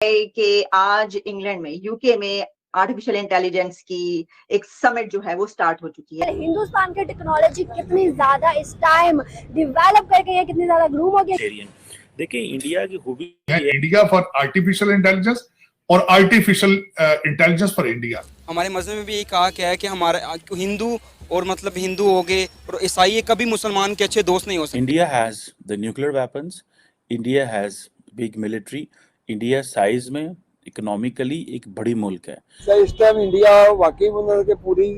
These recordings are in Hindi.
कि आज इंग्लैंड में, यूके में आर्टिफिशियल इंटेलिजेंस की एक समिट जो है वो स्टार्ट हो चुकी है। हिंदुस्तान की टेक्नोलॉजी कितनी ज्यादा इस टाइम डेवलप करके है, कितनी ज्यादा ग्रूम हो गई। देखिए इंडिया की खूबी है इंडिया फॉर आर्टिफिशियल इंटेलिजेंस और आर्टिफिशियल इंटेलिजेंस फॉर इंडिया। हमारे मजहब में भी ये कहा गया है कि हमारा हिंदू और मतलब हिंदू हो गए और ईसाई कभी मुसलमान के अच्छे दोस्त नहीं हो सकते। India has the nuclear weapons, India has big military, India size में इकोनॉमिकली एक बड़ी मुल्क है। सर इस टाइम इंडिया वाकई में के पूरी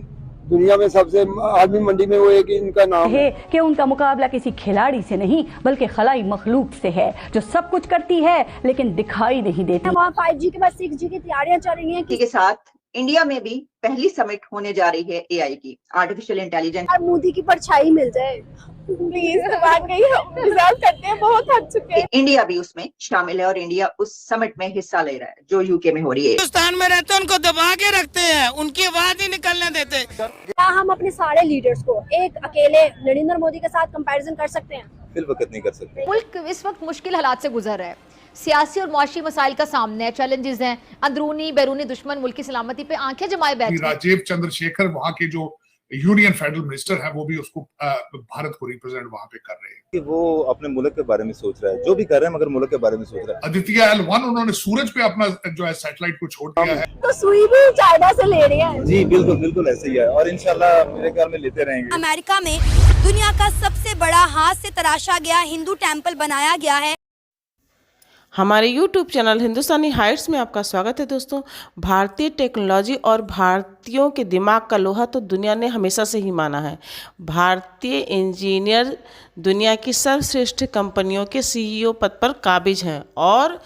दुनिया में सबसे आदमी मंडी में वो है कि इनका नाम है कि उनका मुकाबला किसी खिलाड़ी से नहीं बल्कि खलाई मखलूक से है जो सब कुछ करती है लेकिन दिखाई नहीं देती। वहाँ 5G के बाद 6G की तैयारियां चल रही हैं। इसी के साथ इंडिया में भी पहली समिट होने जा रही है एआई की, आर्टिफिशियल इंटेलिजेंस। और मोदी की परछाई मिल जाए प्लीज, वाकई हम डिजर्व करते हैं, बहुत थक चुके हैं। इंडिया भी उसमें शामिल है और इंडिया उस समिट में हिस्सा ले रहा है जो यूके में हो रही है। हिंदुस्तान में रहते उनको दबा के रखते हैं, उनकी आवाज ही निकलने देते। क्या हम अपने सारे लीडर्स को एक अकेले नरेंद्र मोदी के साथ कंपैरिजन कर सकते हैं? बिल्कुल नहीं कर सकते। मुल्क इस वक्त मुश्किल हालात से गुजर रहा है, सियासी और मुआशी मसाइल का सामने है, चैलेंजेस हैं, अंदरूनी बैरूनी दुश्मन मुल्क की सलामती पे आंखें जमाए बैठे। राजीव चंद्रशेखर वहाँ के जो यूनियन फेडरल मिनिस्टर है वो भी उसको भारत को रिप्रेजेंट वहाँ पे कर रहे हैं कि वो अपने मुल्क के बारे में सोच रहा है, जो भी कर रहे हैं मगर मुल्क के बारे में सोच रहा है। आदित्य L1 उन्होंने सूरज पे अपना जो है सैटेलाइट को छोड़ दिया है। तो सुई भी चाइना से ले रहे हैं। जी बिल्कुल ऐसे ही है और इंशाल्लाह मेरे ख्याल में लेते रहेंगे। अमेरिका में दुनिया का सबसे बड़ा हाथ से तराशा गया हिंदू टेम्पल बनाया गया है। हमारे YouTube चैनल हिंदुस्तानी हाइट्स में आपका स्वागत है दोस्तों। भारतीय टेक्नोलॉजी और भारतीयों के दिमाग का लोहा तो दुनिया ने हमेशा से ही माना है। भारतीय इंजीनियर दुनिया की सर्वश्रेष्ठ कंपनियों के CEO पद पर काबिज हैं और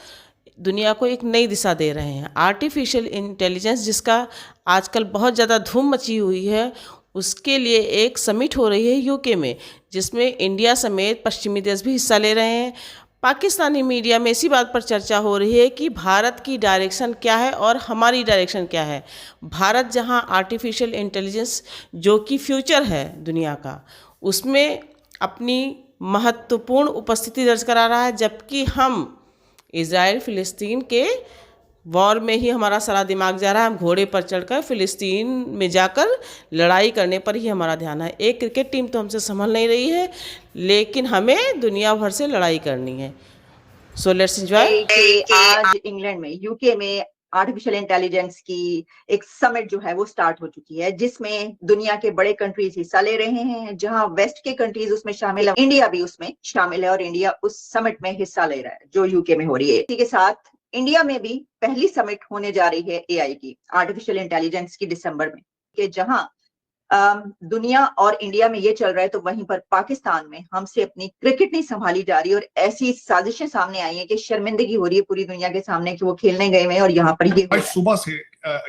दुनिया को एक नई दिशा दे रहे हैं। आर्टिफिशियल इंटेलिजेंस जिसका आजकल बहुत ज़्यादा धूम मची हुई है, उसके लिए एक समिट हो रही है यूके में, जिसमें इंडिया समेत पश्चिमी देश भी हिस्सा ले रहे हैं। पाकिस्तानी मीडिया में इसी बात पर चर्चा हो रही है कि भारत की डायरेक्शन क्या है और हमारी डायरेक्शन क्या है। भारत जहां आर्टिफिशियल इंटेलिजेंस जो कि फ्यूचर है दुनिया का, उसमें अपनी महत्वपूर्ण उपस्थिति दर्ज करा रहा है, जबकि हम इज़राइल फ़िलिस्तीन के वॉर में ही हमारा सारा दिमाग जा रहा है। हम घोड़े पर चढ़कर फ़िलिस्तीन में जाकर लड़ाई करने पर ही हमारा ध्यान है। एक क्रिकेट टीम तो हमसे संभल नहीं रही है, लेकिन हमें दुनिया भर से लड़ाई करनी है। So let's enjoy. आज इंग्लैंड में, यूके में आर्टिफिशियल इंटेलिजेंस की एक समिट जो है वो स्टार्ट हो चुकी है, जिसमें दुनिया के बड़े कंट्रीज हिस्सा ले रहे हैं। जहां वेस्ट के कंट्रीज उसमें शामिल है, इंडिया भी उसमें शामिल है और इंडिया उस समिट में हिस्सा ले रहा है जो यूके में हो रही है। इसी के साथ इंडिया में भी पहली समिट होने जा रही है एआई की, आर्टिफिशियल इंटेलिजेंस की, दिसंबर में, कि जहां दुनिया और इंडिया में ये चल रहा है तो वहीं पर पाकिस्तान में हमसे अपनी क्रिकेट नहीं संभाली जा रही और ऐसी साजिशें सामने आई हैं कि शर्मिंदगी हो रही है पूरी दुनिया के सामने कि वो खेलने गए हैं और यहाँ पर ये सुबह से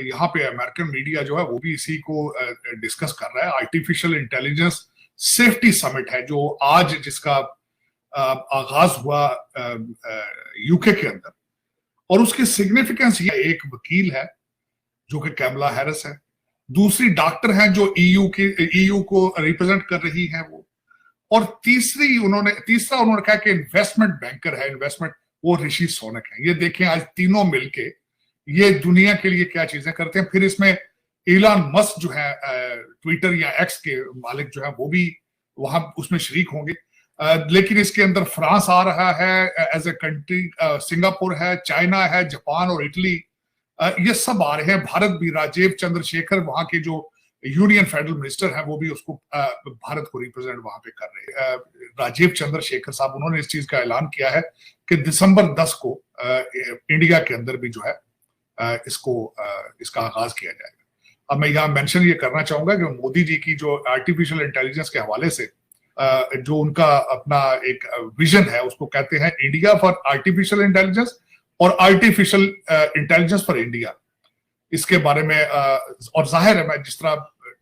यहाँ पे अमेरिकन मीडिया जो है वो भी इसी को डिस्कस कर रहा है। आर्टिफिशियल इंटेलिजेंस सेफ्टी समिट है जो आज जिसका आगाज हुआ यूके के अंदर, और उसकी सिग्निफिकेंस ये, एक वकील है जो कि कैमला हैरिस है, दूसरी डॉक्टर हैं जो ईयू को रिप्रेजेंट कर रही है वो, और तीसरा उन्होंने कहा कि इन्वेस्टमेंट बैंकर है, इन्वेस्टमेंट वो ऋषि सोनक है। ये देखें आज तीनों मिलके ये दुनिया के लिए क्या चीजें करते हैं। फिर इसमें इलॉन मस्क जो है ट्विटर या एक्स के मालिक जो है वो भी वहां उसमें शरीक होंगे। लेकिन इसके अंदर फ्रांस आ रहा है एज ए कंट्री, सिंगापुर है, चाइना है, जापान और इटली, ये सब आ रहे हैं। भारत भी, राजीव चंद्रशेखर वहां के जो यूनियन फेडरल मिनिस्टर हैं वो भी उसको भारत को रिप्रेजेंट वहां पे कर रहे हैं। राजीव चंद्रशेखर साहब, उन्होंने इस चीज का ऐलान किया है कि दिसंबर 10 को इंडिया के अंदर भी जो है इसका आगाज किया जाएगा। अब मैं यहाँ मेंशन ये करना चाहूंगा कि मोदी जी की जो आर्टिफिशियल इंटेलिजेंस के हवाले से जो उनका अपना एक विजन है उसको कहते हैं इंडिया फॉर आर्टिफिशियल इंटेलिजेंस और आर्टिफिशियल इंटेलिजेंस फॉर इंडिया। इसके बारे में और जाहिर है, मैं जिस तरह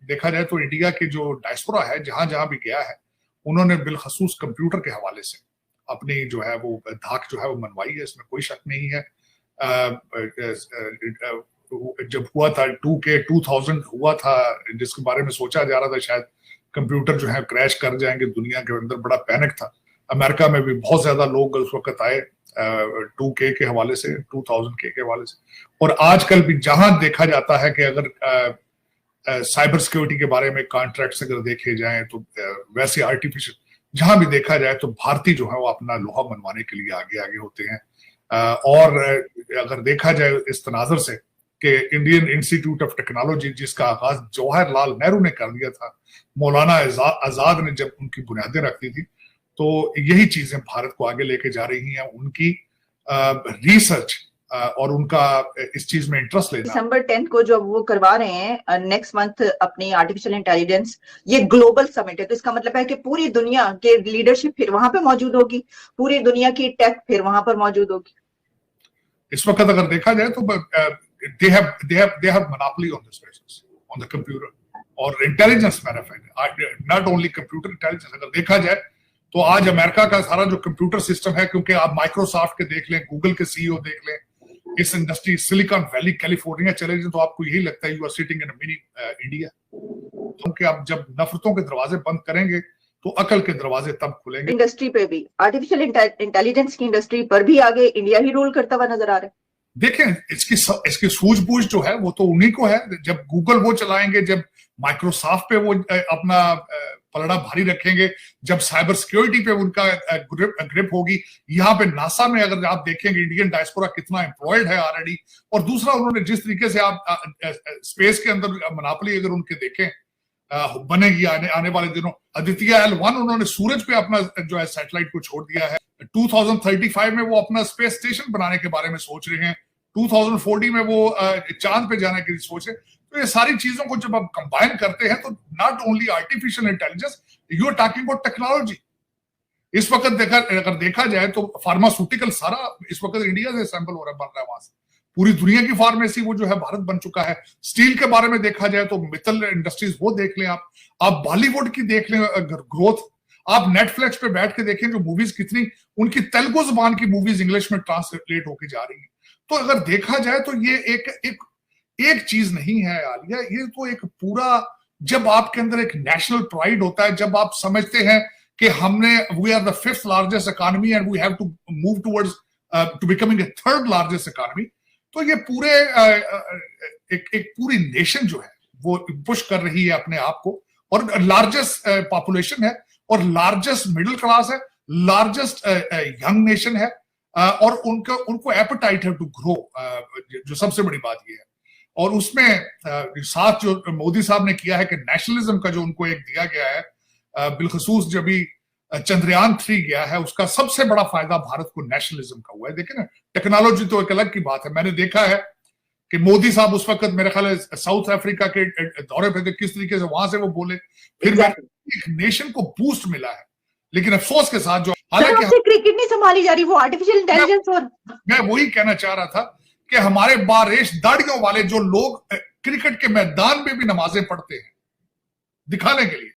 देखा जाए तो इंडिया के जो डायस्पोरा है जहां जहां भी गया है, उन्होंने बिलखसूस कंप्यूटर के हवाले से अपनी जो है वो धाक जो है वो मनवाई है, इसमें कोई शक नहीं है। जब हुआ था 2000 हुआ था, जिसके बारे में सोचा जा रहा था शायद कंप्यूटर जो है क्रैश कर जाएंगे, दुनिया के अंदर बड़ा पैनिक था। अमेरिका में भी बहुत ज्यादा लोग उस वक्त आए 2K के हवाले से, 2000K के हवाले से। और आजकल भी जहां देखा जाता है कि अगर साइबर सिक्योरिटी के बारे में कॉन्ट्रैक्ट्स अगर देखे जाएं तो वैसे आर्टिफिशियल जहां भी देखा जाए तो भारतीय जो है वो अपना लोहा मनवाने के लिए आगे आगे होते हैं। और अगर देखा जाए इस तनाजर से कि इंडियन इंस्टीट्यूट ऑफ टेक्नोलॉजी जिसका आगाज जवाहरलाल नेहरू ने कर दिया था, मौलाना आजाद ने जब उनकी बुनियादें रखी थी, तो यही चीजें भारत को आगे लेके जा रही हैं। उनकी रिसर्च और उनका इस चीज में इंटरेस्ट लेना। दिसंबर 10 को जो वो करवा रहे हैं नेक्स्ट मंथ अपनी आर्टिफिशियल इंटेलिजेंस, ये ग्लोबल समिट है, तो इसका मतलब है कि पूरी दुनिया के लीडरशिप फिर वहां पे मौजूद होगी, पूरी दुनिया की टेक फिर वहां पर मौजूद होगी। इस वक्त अगर देखा जाए तो they have monopoly on this basis, on the computer और intelligence manufacture, not only computer intelligence. अगर देखा जाए तो आज अमेरिका का सारा जो कंप्यूटर सिस्टम है, क्योंकि आप माइक्रोसॉफ्ट के देख लें, गूगल के सीईओ देख लें, इस इंडस्ट्री सिलिकॉन वैली कैलिफोर्निया चले जाए तो आपको यही लगता है you are sitting in a mini India. क्योंकि आप जब नफरतों के दरवाजे बंद करेंगे तो अकल के दरवाजे तब खुलेंगे। इंडस्ट्री पे भी, आर्टिफिशियल इंटेलिजेंस की इंडस्ट्री पर भी आगे इंडिया ही रूल करता हुआ नजर आ रहा है। देखें इसकी सूझबूझ जो है वो तो उन्हीं को है। जब गूगल वो चलाएंगे, जब माइक्रोसॉफ्ट पे वो अपना पलड़ा भारी रखेंगे, जब साइबर सिक्योरिटी पे उनका ग्रिप होगी। यहाँ पे नासा में अगर आप देखेंगे इंडियन डायस्पोरा कितना एम्प्लॉयड है ऑलरेडी। और दूसरा, उन्होंने जिस तरीके से आप स्पेस के अंदर मोनोपोली अगर उनके देखें बनेगी आने वाले दिनों। अदित्य L1 उन्होंने सूरज पे अपना जो है सैटेलाइट को छोड़ दिया है। 2035 में वो अपना स्पेस स्टेशन बनाने के बारे में सोच रहे हैं। 2040 में वो चांद पे जाने के लिए सोच रहे हैं। तो ये सारी चीजों को जब आप कंबाइन करते हैं तो not only artificial intelligence, you are talking about technology. इस वक्त अगर देखा जाए तो फार्मास्यूटिकल सारा इस वक्त इंडिया से सैंपल हो रहा है, बन रहा है वहां से। पूरी दुनिया की फार्मेसी वो जो है भारत बन चुका है। स्टील के बारे में देखा जाए तो मित्तल इंडस्ट्रीज वो देख लें आप बॉलीवुड की देख लें ग्रोथ। आप नेटफ्लिक्स पे बैठ के देखें जो मूवीज कितनी उनकी तेलुगु जुबान की मूवीज इंग्लिश में ट्रांसलेट होके जा रही है। तो अगर देखा जाए तो ये एक चीज नहीं है आलिया, ये तो एक पूरा, जब आपके अंदर एक नेशनल प्राइड होता है, जब आप समझते हैं कि we are the 5th largest economy and we have to move towards to becoming a 3rd largest economy, तो ये पूरे एक पूरी नेशन जो है वो पुश कर रही है अपने आप को। और लार्जेस्ट पॉपुलेशन है और लार्जेस्ट मिडिल क्लास है, लार्जेस्ट यंग नेशन है और उनको एपेटाइट है टू ग्रो, जो सबसे बड़ी बात ये है। और उसमें साथ जो मोदी साहब ने किया है कि नेशनलिज्म का जो उनको एक दिया गया है, बिलखसूस जब भी चंद्रयान 3 गया है उसका सबसे बड़ा फायदा भारत को नेशनलिज्म का हुआ है। देखिए ना, टेक्नोलॉजी तो एक अलग की बात है। मैंने देखा है कि मोदी साहब उस वक्त मेरे ख्याल साउथ अफ्रीका के दौरे पे थे, किस तरीके से वहां से वो बोले, फिर एक नेशन को बूस्ट मिला है। लेकिन अफसोस के साथ जो हालांकि क्रिकेट नहीं संभाली जा रही, वो आर्टिफिशियल इंटेलिजेंस। और मैं वही कहना चाह रहा था कि हमारे बारेश दाढ़ियों वाले जो लोग क्रिकेट के मैदान में भी नमाजें पढ़ते हैं दिखाने के लिए,